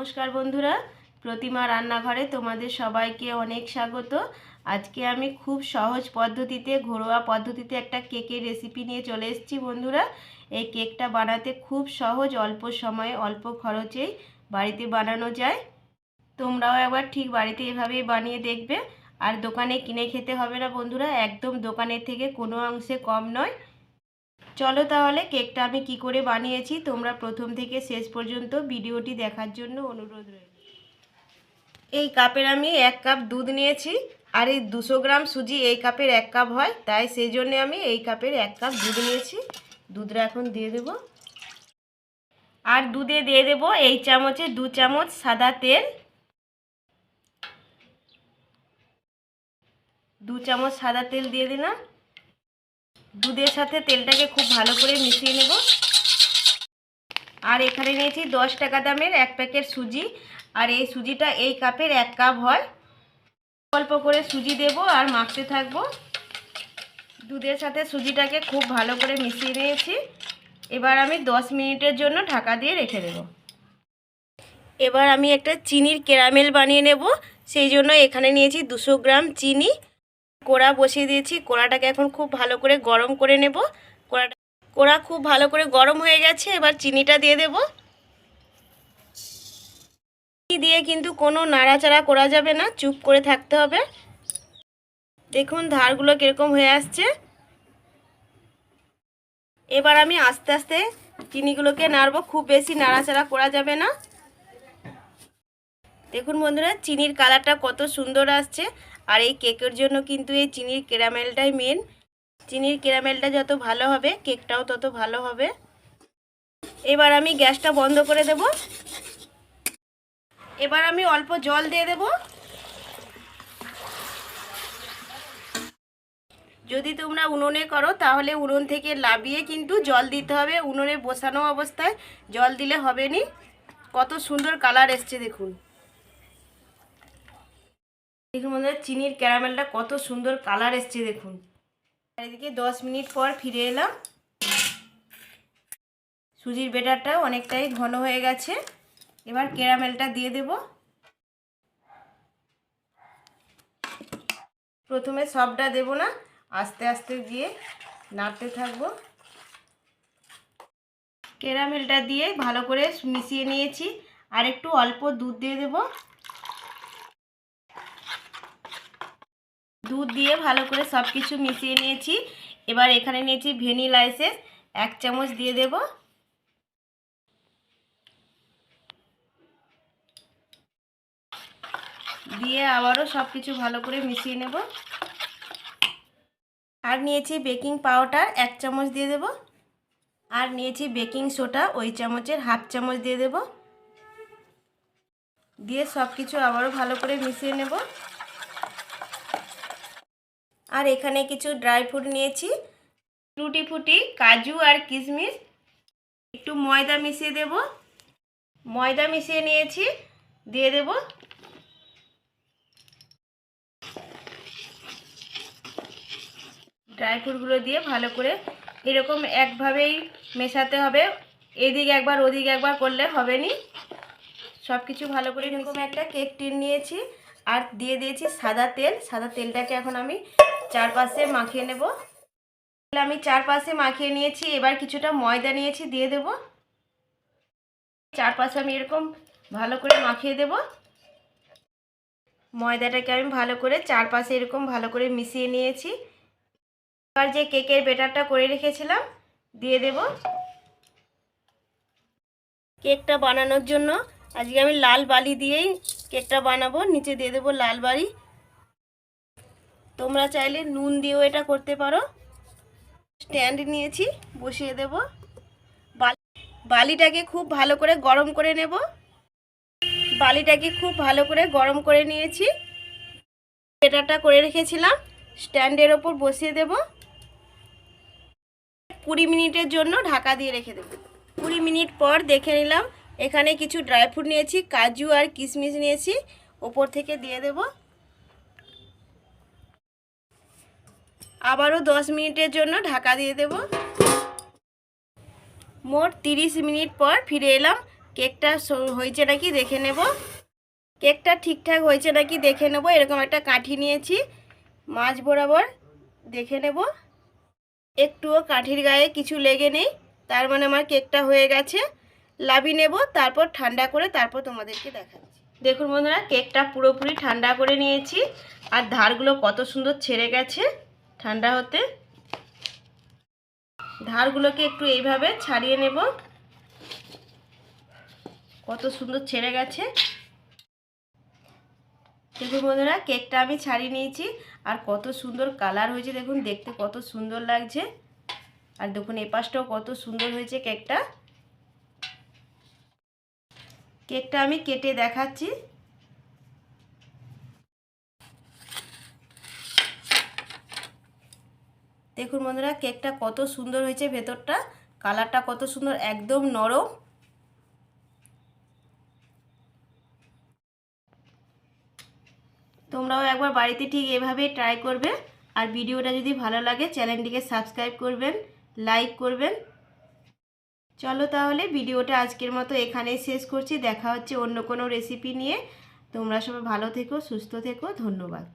নমস্কার বন্ধুরা, প্রতিমা রান্নাঘরে তোমাদের সবাইকে অনেক স্বাগত। আজকে আমি খুব সহজ পদ্ধতিতে, ঘরোয়া পদ্ধতিতে একটা কেকের রেসিপি নিয়ে চলে এসেছি বন্ধুরা। এই কেকটা বানাতে খুব সহজ, অল্প সময়ে অল্প খরচেই বাড়িতে বানানো যায়। তোমরাও একবার ঠিক বাড়িতে এভাবেই বানিয়ে দেখবে। আর দোকানে কিনে খেতে হবে না বন্ধুরা, একদম দোকানের থেকে কোনো অংশে কম নয়। চলো তাহলে কেকটা আমি কি করে বানিয়েছি তোমরা প্রথম থেকে শেষ পর্যন্ত ভিডিওটি দেখার জন্য অনুরোধ রইল। এই কাপের আমি 1 কাপ দুধ নিয়েছি, আর এই 200 গ্রাম সুজি এই কাপের 1 কাপ হয়, তাই সেই জন্য আমি এই কাপের 1 কাপ দুধ নিয়েছি। দুধটা এখন দিয়ে দেব। আর দুধে দিয়ে দেব এই চামচে 2 চামচ সাদা তেল। 2 চামচ সাদা তেল দিয়ে দিলাম। দুধের সাথে তেলটাকে খুব ভালো করে মিশিয়ে নেব। আর এখানে নিয়েছি 10 টাকা দামের 1 প্যাকেট সুজি, আর এই সুজিটা এই কাপের 1 কাপ হয়। অল্প করে সুজি দেব আর মাখতে থাকবো। দুধের সাথে সুজিটাকে খুব ভালো করে মিশিয়ে নিয়েছি। এবার আমি 10 মিনিটের জন্য ঢাকা দিয়ে রেখে দেব। এবার আমি একটা চিনির ক্যারামেল বানিয়ে নেব। সেই জন্য এখানে নিয়েছি 200 গ্রাম চিনি। কড়া বসিয়ে দিয়েছি, কড়াটাকে এখন খুব ভালো করে গরম করে নেব। কড়া খুব ভালো করে গরম হয়ে গেছে, এবার চিনিটা দিয়ে দেব। চিনি দিয়ে কিন্তু কোনো নাড়াচাড়া করা যাবে না, চুপ করে থাকতে হবে। দেখুন ধারগুলো কীরকম হয়ে আসছে। এবার আমি আস্তে আস্তে চিনিগুলোকে নাড়বো, খুব বেশি নাড়াচাড়া করা যাবে না। দেখুন বন্ধুরা, চিনির কালারটা কত সুন্দর আসছে। আর এই কেকের জন্য কিন্তু এই চিনির ক্যারামেলটাই মেন। চিনির ক্যারামেলটা যত ভালো হবে কেকটাও তত ভালো হবে। এবার আমি গ্যাসটা বন্ধ করে দেব। এবার আমি অল্প জল দিয়ে দেব। যদি তোমরা উনুনে করো তাহলে উনুন থেকে নামিয়ে কিন্তু জল দিতে হবে, উনুনে বসানো অবস্থায় জল দিলে হবে না। কত সুন্দর কালার এসছে দেখুন। দেখুন বন্ধুরা, চিনির ক্যারামেলটা কত সুন্দর কালার এসছে দেখুন। এদিকে 10 মিনিট পর ফিরে এলাম। সুজির ব্যাটারটা অনেকটাই ঘন হয়ে গেছে। এবার ক্যারামেলটা দিয়ে দেব। প্রথমে সবটা দেব না, আস্তে আস্তে দিয়ে নাড়তে থাকবো। ক্যারামেলটা দিয়ে ভালো করে মিশিয়ে নিয়েছি। আর একটু অল্প দুধ দিয়ে দেব। দুধ দিয়ে ভালো করে সব কিছু মিশিয়ে নিয়েছি। এবার এখানে নিয়েছি ভ্যানিলা এসেন্স, 1 চামচ দিয়ে দেব। দিয়ে আবারও সব কিছু ভালো করে মিশিয়ে নেব। আর নিয়েছি বেকিং পাউডার 1 চামচ দিয়ে দেব। আর নিয়েছি বেকিং সোডা, ওই চামচের 1/2 চামচ দিয়ে দেব। দিয়ে সব কিছু আবারও ভালো করে মিশিয়ে নেব। আর এখানে কিছু ড্রাই ফ্রুট নিয়েছি, টুটি ফুটি, কাজু আর কিশমিশ। একটু ময়দা মিশিয়ে দেব। ময়দা মিশিয়ে নিয়েছি, দিয়ে দেব। ড্রাই ফ্রুটগুলো দিয়ে ভালো করে এরকম একভাবেই মেশাতে হবে। এদিক একবার ওদিক একবার করলে হবে না। সব কিছু ভালো করে এরকম একটা কেক টিন নিয়েছি, আর দিয়ে দিয়েছি সাদা তেল। সাদা তেলটাকে এখন আমি চারপাশে মাখিয়ে নেব। আমি চারপাশে মাখিয়ে নিয়েছি। এবার কিছুটা ময়দা নিয়েছি, দিয়ে দেব। চারপাশে আমি এরকম ভালো করে মাখিয়ে দেব। ময়দাটাকে আমি ভালো করে চারপাশে এরকম ভালো করে মিশিয়ে নিয়েছি। এবার যে কেকের ব্যাটারটা করে রেখেছিলাম দিয়ে দেব। কেকটা বানানোর জন্য আজকে আমি লাল বালি দিয়েই কেকটা বানাবো। নিচে দিয়ে দেবো লাল বালি। তোমরা চাইলে নুন দিয়েও এটা করতে পারো। স্ট্যান্ড নিয়েছি, বসিয়ে দেব। বালিটাকে খুব ভালো করে গরম করে নেব। বালিটাকে খুব ভালো করে গরম করে নিয়েছি। ব্যাটারটা করে রেখেছিলাম স্ট্যান্ডের ওপর বসিয়ে দেব। 20 মিনিটের জন্য ঢাকা দিয়ে রেখে দেব। 20 মিনিট পর দেখে নিলাম। এখানে কিছু ড্রাই ফ্রুট নিয়েছি, কাজু আর কিশমিশ নিয়েছি, ওপর থেকে দিয়ে দেব। আবারও 10 মিনিটের জন্য ঢাকা দিয়ে দেব। মোট 30 মিনিট পর ফিরে এলাম। কেকটা হয়েছে নাকি দেখে নেব। কেকটা ঠিকঠাক হয়েছে নাকি দেখে নেব। এরকম একটা কাঠি নিয়েছি, মাঝ বরাবর দেখে নেব। একটুও কাঠির গায়ে কিছু লেগে নেই, তার মানে আমার কেকটা হয়ে গেছে। লাভিয়ে নেব, তারপর ঠান্ডা করে তারপর তোমাদেরকে দেখাচ্ছি। দেখুন বন্ধুরা, কেকটা পুরোপুরি ঠান্ডা করে নিয়েছি, আর ধারগুলো কত সুন্দর ছেড়ে গেছে ঠান্ডা হতে। ধারগুলোকে একটু এইভাবে ছাড়িয়ে নেব, কত সুন্দর ছেড়ে গেছে। দেখুন বন্ধুরা, কেকটা আমি ছাড়িয়ে নিয়েছি, আর কত সুন্দর কালার হয়েছে দেখুন, দেখতে কত সুন্দর লাগছে। আর দেখুন এই পাশটাও কত সুন্দর হয়েছে কেকটা। কেকটা আমি কেটে দেখাচ্ছি। দেখুন বন্ধুরা, কেকটা কত সুন্দর হয়েছে, ভেতরটা কালারটা কত সুন্দর, একদম নরম। তোমরাও একবার বাড়িতে ঠিক এভাবেই ট্রাই করবে। আর ভিডিওটা যদি ভালো লাগে চ্যানেলটিকে সাবস্ক্রাইব করবেন, লাইক করবেন। চলো তাহলে ভিডিওটা আজকের মতো এখানেই শেষ করছি। দেখা হচ্ছে অন্য কোনো রেসিপি নিয়ে। তোমরা সবাই ভালো থেকো, সুস্থ থেকো। ধন্যবাদ।